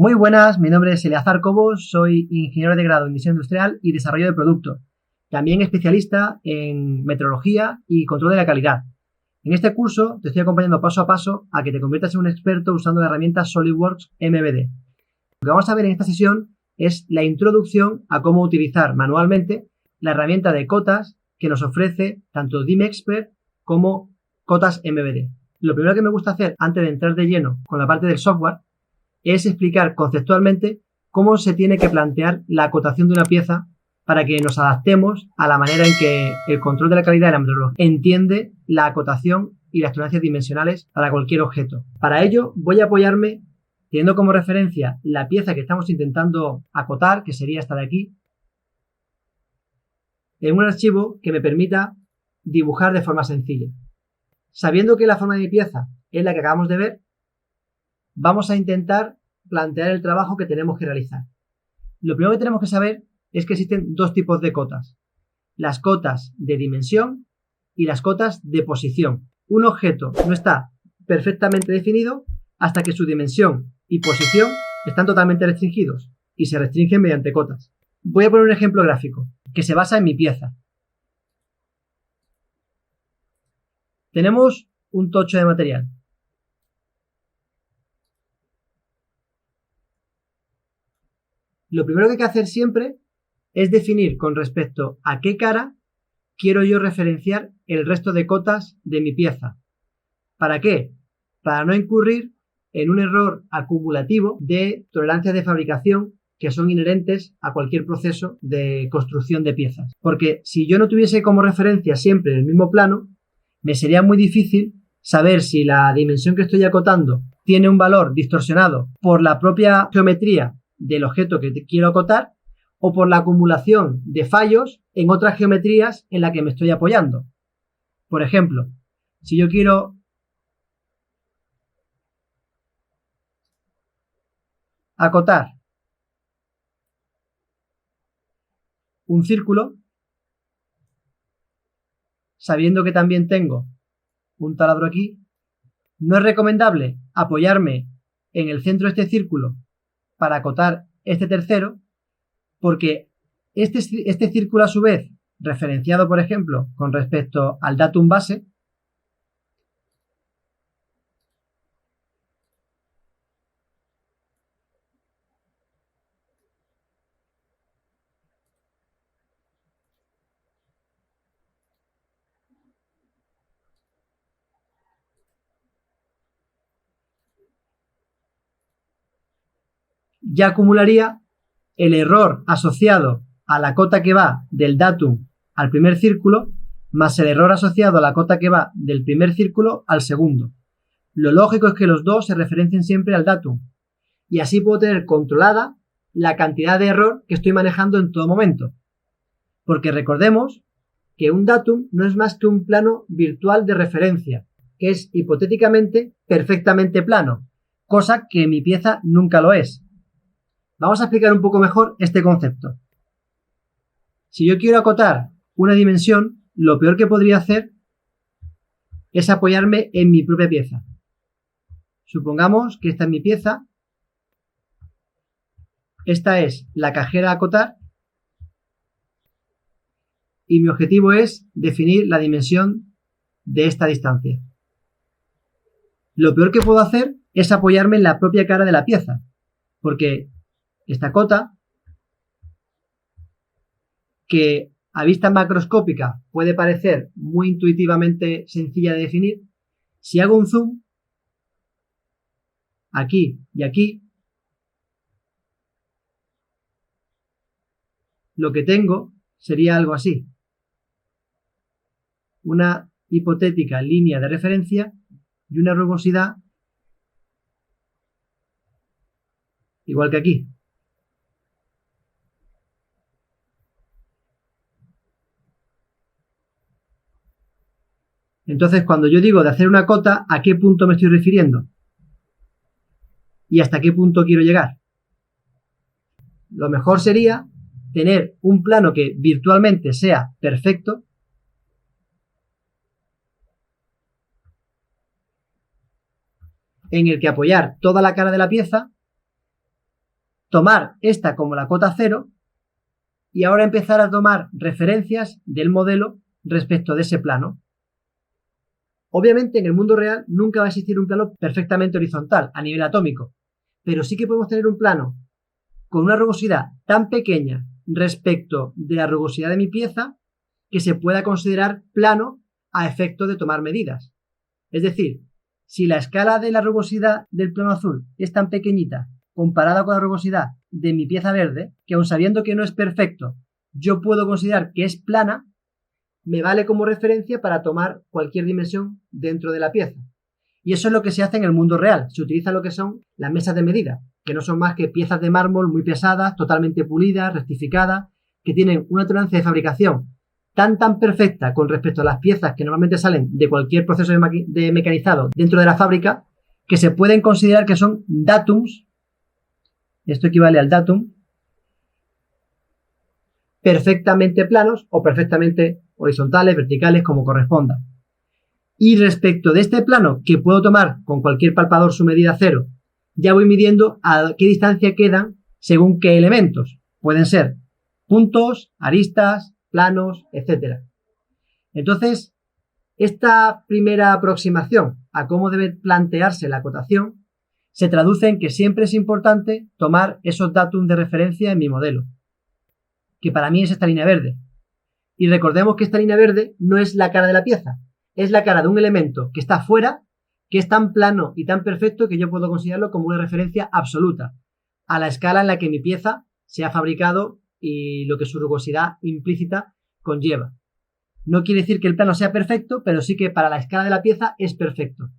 Muy buenas, mi nombre es Eleazar Cobos, soy ingeniero de grado en diseño industrial y desarrollo de producto, también especialista en metrología y control de la calidad. En este curso te estoy acompañando paso a paso a que te conviertas en un experto usando la herramienta SolidWorks MVD. Lo que vamos a ver en esta sesión es la introducción a cómo utilizar manualmente la herramienta de cotas que nos ofrece tanto DIMExpert como cotas MVD. Lo primero que me gusta hacer antes de entrar de lleno con la parte del software es explicar conceptualmente cómo se tiene que plantear la acotación de una pieza para que nos adaptemos a la manera en que el control de la calidad de la metrología entiende la acotación y las tolerancias dimensionales para cualquier objeto. Para ello voy a apoyarme teniendo como referencia la pieza que estamos intentando acotar, que sería esta de aquí, en un archivo que me permita dibujar de forma sencilla. Sabiendo que la forma de mi pieza es la que acabamos de ver, vamos a intentar plantear el trabajo que tenemos que realizar. Lo primero que tenemos que saber es que existen dos tipos de cotas. Las cotas de dimensión y las cotas de posición. Un objeto no está perfectamente definido hasta que su dimensión y posición están totalmente restringidos y se restringen mediante cotas. Voy a poner un ejemplo gráfico que se basa en mi pieza. Tenemos un tocho de material. Lo primero que hay que hacer siempre es definir con respecto a qué cara quiero yo referenciar el resto de cotas de mi pieza. ¿Para qué? Para no incurrir en un error acumulativo de tolerancias de fabricación que son inherentes a cualquier proceso de construcción de piezas. Porque si yo no tuviese como referencia siempre el mismo plano, me sería muy difícil saber si la dimensión que estoy acotando tiene un valor distorsionado por la propia geometría del objeto que quiero acotar o por la acumulación de fallos en otras geometrías en la que me estoy apoyando. Por ejemplo, si yo quiero acotar un círculo, sabiendo que también tengo un taladro aquí, no es recomendable apoyarme en el centro de este círculo para acotar este tercero, porque este círculo a su vez, referenciado por ejemplo con respecto al datum base, ya acumularía el error asociado a la cota que va del datum al primer círculo más el error asociado a la cota que va del primer círculo al segundo. Lo lógico es que los dos se referencien siempre al datum y así puedo tener controlada la cantidad de error que estoy manejando en todo momento. Porque recordemos que un datum no es más que un plano virtual de referencia, que es hipotéticamente perfectamente plano, cosa que mi pieza nunca lo es. Vamos a explicar un poco mejor este concepto. Si yo quiero acotar una dimensión, lo peor que podría hacer es apoyarme en mi propia pieza. Supongamos que esta es mi pieza, esta es la cajera a acotar y mi objetivo es definir la dimensión de esta distancia. Lo peor que puedo hacer es apoyarme en la propia cara de la pieza, porque esta cota, que a vista macroscópica puede parecer muy intuitivamente sencilla de definir, si hago un zoom aquí y aquí, lo que tengo sería algo así. Una hipotética línea de referencia y una rugosidad igual que aquí. Entonces, cuando yo digo de hacer una cota, ¿a qué punto me estoy refiriendo? ¿Y hasta qué punto quiero llegar? Lo mejor sería tener un plano que virtualmente sea perfecto, en el que apoyar toda la cara de la pieza tomar esta como la cota cero y ahora empezar a tomar referencias del modelo respecto de ese plano. Obviamente en el mundo real nunca va a existir un plano perfectamente horizontal a nivel atómico, pero sí que podemos tener un plano con una rugosidad tan pequeña respecto de la rugosidad de mi pieza que se pueda considerar plano a efecto de tomar medidas. Es decir, si la escala de la rugosidad del plano azul es tan pequeñita comparada con la rugosidad de mi pieza verde, que aun sabiendo que no es perfecto, yo puedo considerar que es plana, me vale como referencia para tomar cualquier dimensión dentro de la pieza. Y eso es lo que se hace en el mundo real. Se utiliza lo que son las mesas de medida, que no son más que piezas de mármol muy pesadas, totalmente pulidas, rectificadas, que tienen una tolerancia de fabricación tan perfecta con respecto a las piezas que normalmente salen de cualquier proceso de mecanizado dentro de la fábrica, que se pueden considerar que son datums, esto equivale al datum, perfectamente planos o perfectamente horizontales, verticales, como corresponda. Y respecto de este plano, que puedo tomar con cualquier palpador su medida cero, ya voy midiendo a qué distancia quedan según qué elementos. Pueden ser puntos, aristas, planos, etc. Entonces, esta primera aproximación a cómo debe plantearse la acotación se traduce en que siempre es importante tomar esos datos de referencia en mi modelo, que para mí es esta línea verde. Y recordemos que esta línea verde no es la cara de la pieza, es la cara de un elemento que está fuera, que es tan plano y tan perfecto que yo puedo considerarlo como una referencia absoluta a la escala en la que mi pieza se ha fabricado y lo que su rugosidad implícita conlleva. No quiere decir que el plano sea perfecto, pero sí que para la escala de la pieza es perfecto.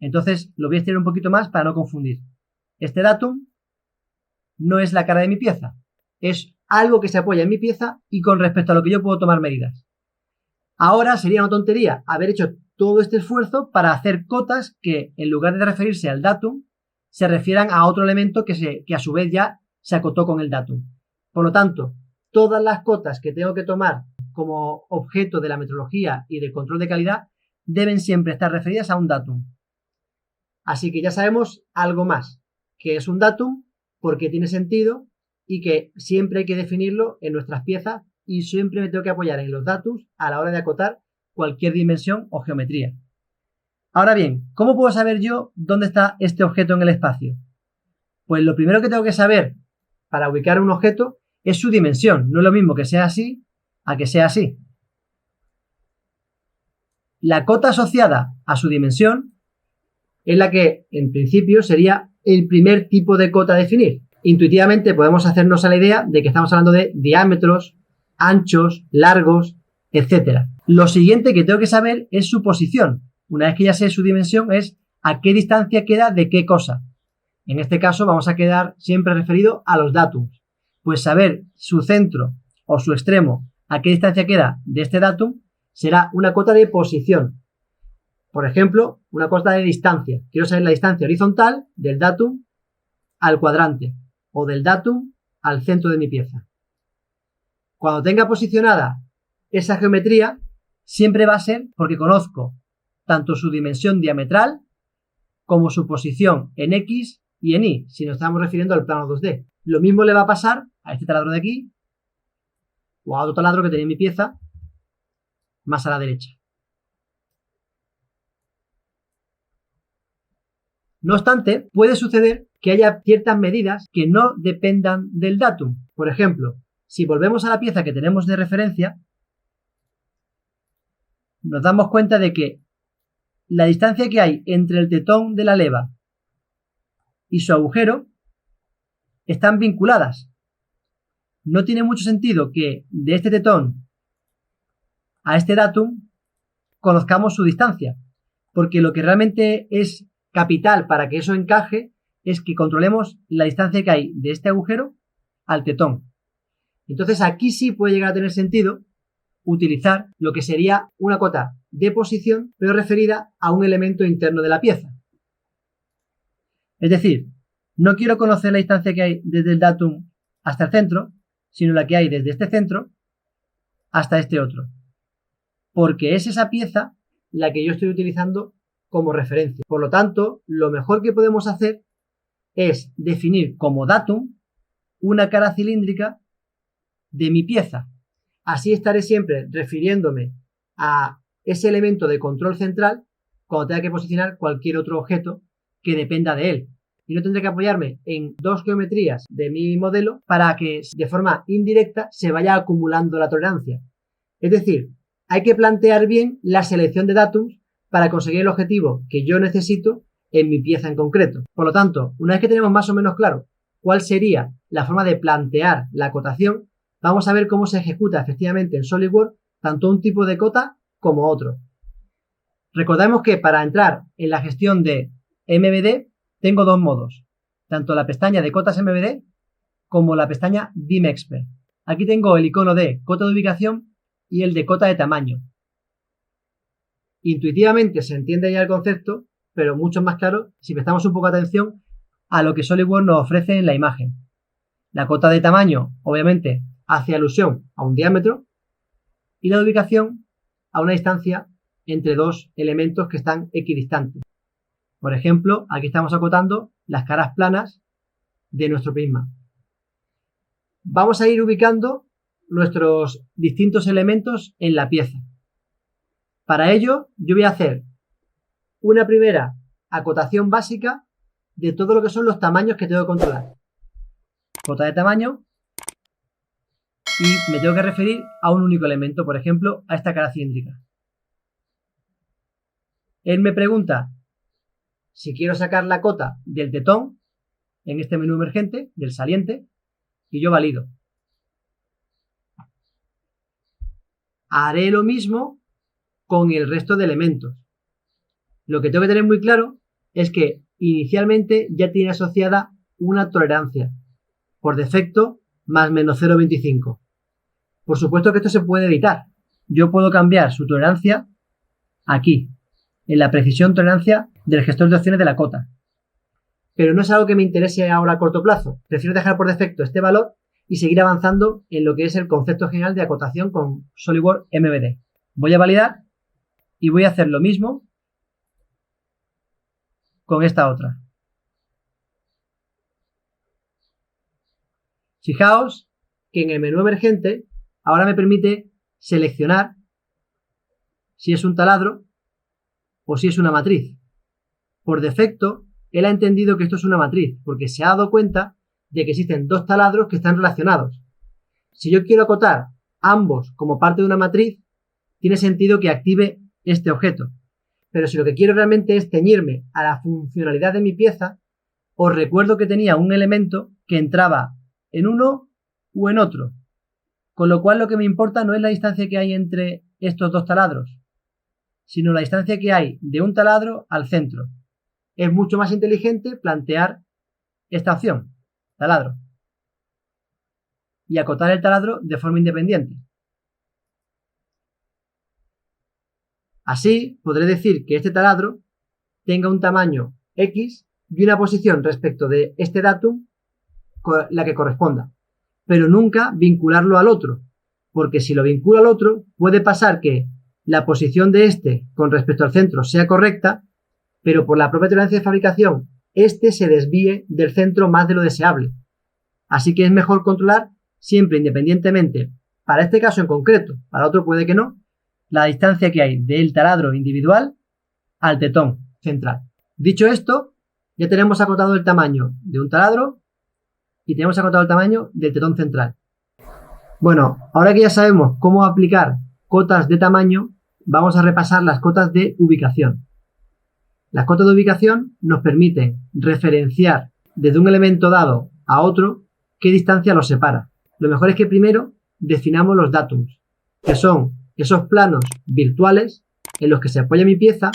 Entonces lo voy a estirar un poquito más para no confundir. Este datum no es la cara de mi pieza, es algo que se apoya en mi pieza y con respecto a lo que yo puedo tomar medidas. Ahora sería una tontería haber hecho todo este esfuerzo para hacer cotas que, en lugar de referirse al datum, se refieran a otro elemento que a su vez ya se acotó con el datum. Por lo tanto, todas las cotas que tengo que tomar como objeto de la metrología y del control de calidad deben siempre estar referidas a un datum. Así que ya sabemos algo más, que es un datum, porque tiene sentido y que siempre hay que definirlo en nuestras piezas y siempre me tengo que apoyar en los datums a la hora de acotar cualquier dimensión o geometría. Ahora bien, ¿cómo puedo saber yo dónde está este objeto en el espacio? Pues lo primero que tengo que saber para ubicar un objeto es su dimensión. No es lo mismo que sea así a que sea así. La cota asociada a su dimensión es la que, en principio, sería el primer tipo de cota a definir. Intuitivamente podemos hacernos a la idea de que estamos hablando de diámetros, anchos, largos, etc. Lo siguiente que tengo que saber es su posición. Una vez que ya sé su dimensión, es a qué distancia queda de qué cosa. En este caso vamos a quedar siempre referido a los datums. Pues saber su centro o su extremo, a qué distancia queda de este datum, será una cota de posición. Por ejemplo, una cota de distancia. Quiero saber la distancia horizontal del datum al cuadrante o del datum al centro de mi pieza. Cuando tenga posicionada esa geometría, siempre va a ser porque conozco tanto su dimensión diametral como su posición en X y en Y, si nos estamos refiriendo al plano 2D. Lo mismo le va a pasar a este taladro de aquí o a otro taladro que tenía en mi pieza más a la derecha. No obstante, puede suceder que haya ciertas medidas que no dependan del datum. Por ejemplo, si volvemos a la pieza que tenemos de referencia, nos damos cuenta de que la distancia que hay entre el tetón de la leva y su agujero están vinculadas. No tiene mucho sentido que de este tetón a este datum conozcamos su distancia, porque lo que realmente es capital para que eso encaje es que controlemos la distancia que hay de este agujero al tetón. Entonces aquí sí puede llegar a tener sentido utilizar lo que sería una cota de posición, pero referida a un elemento interno de la pieza. Es decir, no quiero conocer la distancia que hay desde el datum hasta el centro, sino la que hay desde este centro hasta este otro, porque es esa pieza la que yo estoy utilizando como referencia. Por lo tanto, lo mejor que podemos hacer es definir como datum una cara cilíndrica de mi pieza. Así estaré siempre refiriéndome a ese elemento de control central cuando tenga que posicionar cualquier otro objeto que dependa de él. Y no tendré que apoyarme en dos geometrías de mi modelo para que de forma indirecta se vaya acumulando la tolerancia. Es decir, hay que plantear bien la selección de datums para conseguir el objetivo que yo necesito en mi pieza en concreto. Por lo tanto, una vez que tenemos más o menos claro cuál sería la forma de plantear la acotación, vamos a ver cómo se ejecuta efectivamente en SolidWorks tanto un tipo de cota como otro. Recordemos que para entrar en la gestión de MVD tengo dos modos, tanto la pestaña de cotas MVD como la pestaña BIM-Expert. Aquí tengo el icono de cota de ubicación y el de cota de tamaño. Intuitivamente se entiende ya el concepto, pero mucho más claro si prestamos un poco de atención a lo que SolidWorks nos ofrece en la imagen. La cota de tamaño, obviamente, hace alusión a un diámetro y la de ubicación a una distancia entre dos elementos que están equidistantes. Por ejemplo, aquí estamos acotando las caras planas de nuestro prisma. Vamos a ir ubicando nuestros distintos elementos en la pieza. Para ello, yo voy a hacer una primera acotación básica de todo lo que son los tamaños que tengo que controlar. Cota de tamaño, y me tengo que referir a un único elemento, por ejemplo, a esta cara cilíndrica. Él me pregunta si quiero sacar la cota del tetón en este menú emergente, del saliente, y yo valido. Haré lo mismo con el resto de elementos. Lo que tengo que tener muy claro es que inicialmente ya tiene asociada una tolerancia, por defecto más menos 0,25. Por supuesto que esto se puede editar. Yo puedo cambiar su tolerancia aquí, en la precisión tolerancia del gestor de opciones de la cota. Pero no es algo que me interese ahora a corto plazo. Prefiero dejar por defecto este valor y seguir avanzando en lo que es el concepto general de acotación con SolidWorks MVD. Voy a validar y voy a hacer lo mismo con esta otra. Fijaos que en el menú emergente ahora me permite seleccionar si es un taladro o si es una matriz. Por defecto, él ha entendido que esto es una matriz porque se ha dado cuenta de que existen dos taladros que están relacionados. Si yo quiero acotar ambos como parte de una matriz, tiene sentido que active este objeto. Pero si lo que quiero realmente es ceñirme a la funcionalidad de mi pieza, os recuerdo que tenía un elemento que entraba en uno o en otro. Con lo cual lo que me importa no es la distancia que hay entre estos dos taladros, sino la distancia que hay de un taladro al centro. Es mucho más inteligente plantear esta opción, taladro, y acotar el taladro de forma independiente. Así podré decir que este taladro tenga un tamaño X y una posición respecto de este datum la que corresponda, pero nunca vincularlo al otro, porque si lo vinculo al otro puede pasar que la posición de este con respecto al centro sea correcta, pero por la propia tolerancia de fabricación este se desvíe del centro más de lo deseable. Así que es mejor controlar siempre independientemente, para este caso en concreto, para otro puede que no, la distancia que hay del taladro individual al tetón central. Dicho esto, ya tenemos acotado el tamaño de un taladro y tenemos acotado el tamaño del tetón central. Bueno, ahora que ya sabemos cómo aplicar cotas de tamaño, vamos a repasar las cotas de ubicación. Las cotas de ubicación nos permiten referenciar desde un elemento dado a otro qué distancia los separa. Lo mejor es que primero definamos los datums, que son esos planos virtuales en los que se apoya mi pieza,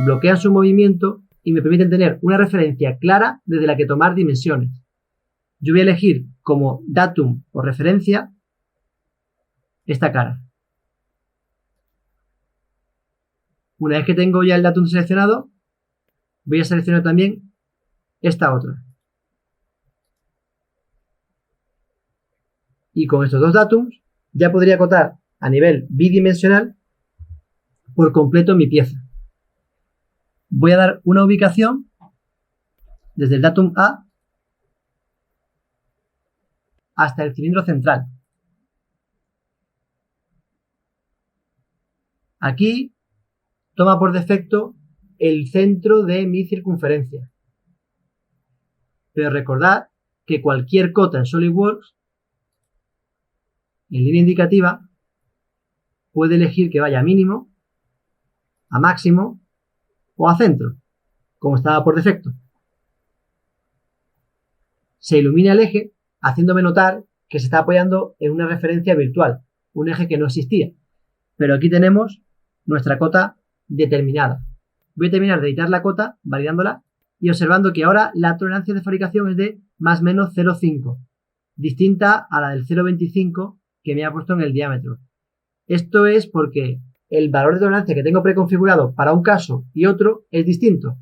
bloquean su movimiento y me permiten tener una referencia clara desde la que tomar dimensiones. Yo voy a elegir como datum o referencia esta cara. Una vez que tengo ya el datum seleccionado, voy a seleccionar también esta otra. Y con estos dos datums ya podría acotar a nivel bidimensional por completo mi pieza. Voy a dar una ubicación desde el datum A hasta el cilindro central. Aquí toma por defecto el centro de mi circunferencia. Pero recordad que cualquier cota en SolidWorks, en línea indicativa, puede elegir que vaya a mínimo, a máximo o a centro, como estaba por defecto. Se ilumina el eje, haciéndome notar que se está apoyando en una referencia virtual, un eje que no existía. Pero aquí tenemos nuestra cota determinada. Voy a terminar de editar la cota, validándola, y observando que ahora la tolerancia de fabricación es de más o menos 0,5, distinta a la del 0,25 que me ha puesto en el diámetro. Esto es porque el valor de tolerancia que tengo preconfigurado para un caso y otro es distinto.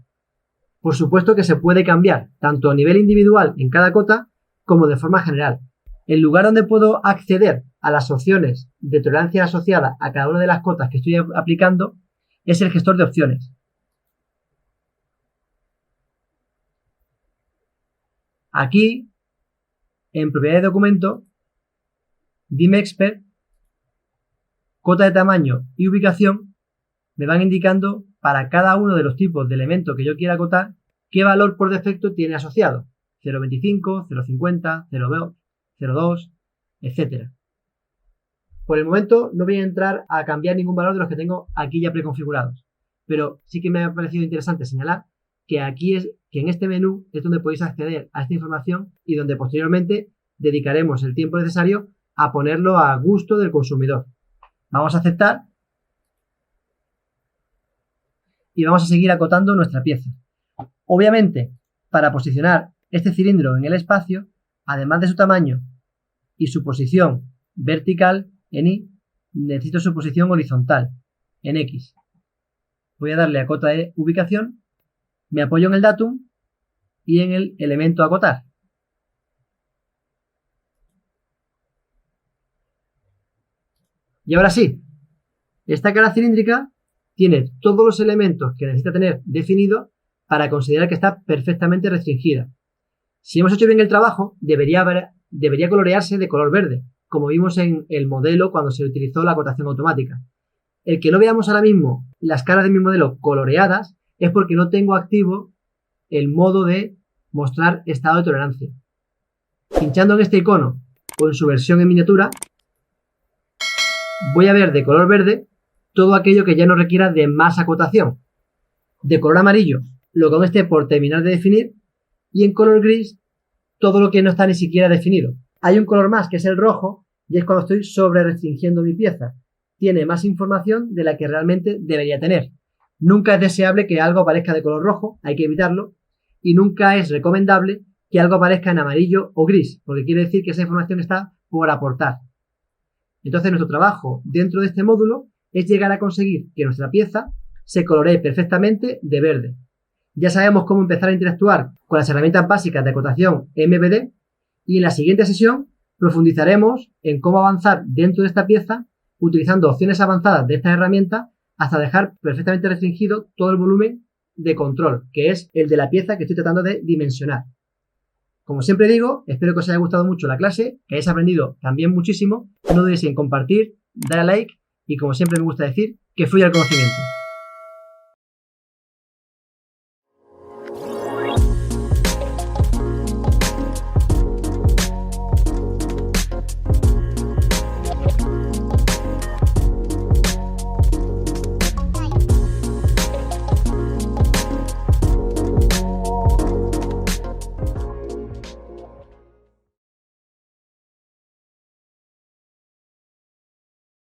Por supuesto que se puede cambiar, tanto a nivel individual en cada cota, como de forma general. El lugar donde puedo acceder a las opciones de tolerancia asociada a cada una de las cotas que estoy aplicando es el gestor de opciones. Aquí, en propiedades de documento, DIMExpert, cota de tamaño y ubicación me van indicando para cada uno de los tipos de elementos que yo quiera acotar qué valor por defecto tiene asociado. 0,25, 0,50, 0,2, etc. Por el momento no voy a entrar a cambiar ningún valor de los que tengo aquí ya preconfigurados, pero sí que me ha parecido interesante señalar que en este menú es donde podéis acceder a esta información y donde posteriormente dedicaremos el tiempo necesario a ponerlo a gusto del consumidor. Vamos a aceptar y vamos a seguir acotando nuestra pieza. Obviamente, para posicionar este cilindro en el espacio, además de su tamaño y su posición vertical en Y, necesito su posición horizontal en X. Voy a darle a cota de ubicación, me apoyo en el datum y en el elemento a acotar. Y ahora sí, esta cara cilíndrica tiene todos los elementos que necesita tener definido para considerar que está perfectamente restringida. Si hemos hecho bien el trabajo, debería colorearse de color verde, como vimos en el modelo cuando se utilizó la acotación automática. El que no veamos ahora mismo las caras de mi modelo coloreadas es porque no tengo activo el modo de mostrar estado de tolerancia. Pinchando en este icono o en su versión en miniatura, voy a ver de color verde todo aquello que ya no requiera de más acotación. De color amarillo, lo que aún esté por terminar de definir, y en color gris, todo lo que no está ni siquiera definido. Hay un color más, que es el rojo, y es cuando estoy sobre restringiendo mi pieza. Tiene más información de la que realmente debería tener. Nunca es deseable que algo aparezca de color rojo, hay que evitarlo, y nunca es recomendable que algo aparezca en amarillo o gris, porque quiere decir que esa información está por aportar. Entonces nuestro trabajo dentro de este módulo es llegar a conseguir que nuestra pieza se coloree perfectamente de verde. Ya sabemos cómo empezar a interactuar con las herramientas básicas de acotación MBD y en la siguiente sesión profundizaremos en cómo avanzar dentro de esta pieza utilizando opciones avanzadas de esta herramienta hasta dejar perfectamente restringido todo el volumen de control, que es el de la pieza que estoy tratando de dimensionar. Como siempre digo, espero que os haya gustado mucho la clase, que hayáis aprendido también muchísimo. No dudéis en compartir, darle a like y, como siempre me gusta decir, que fluya el conocimiento.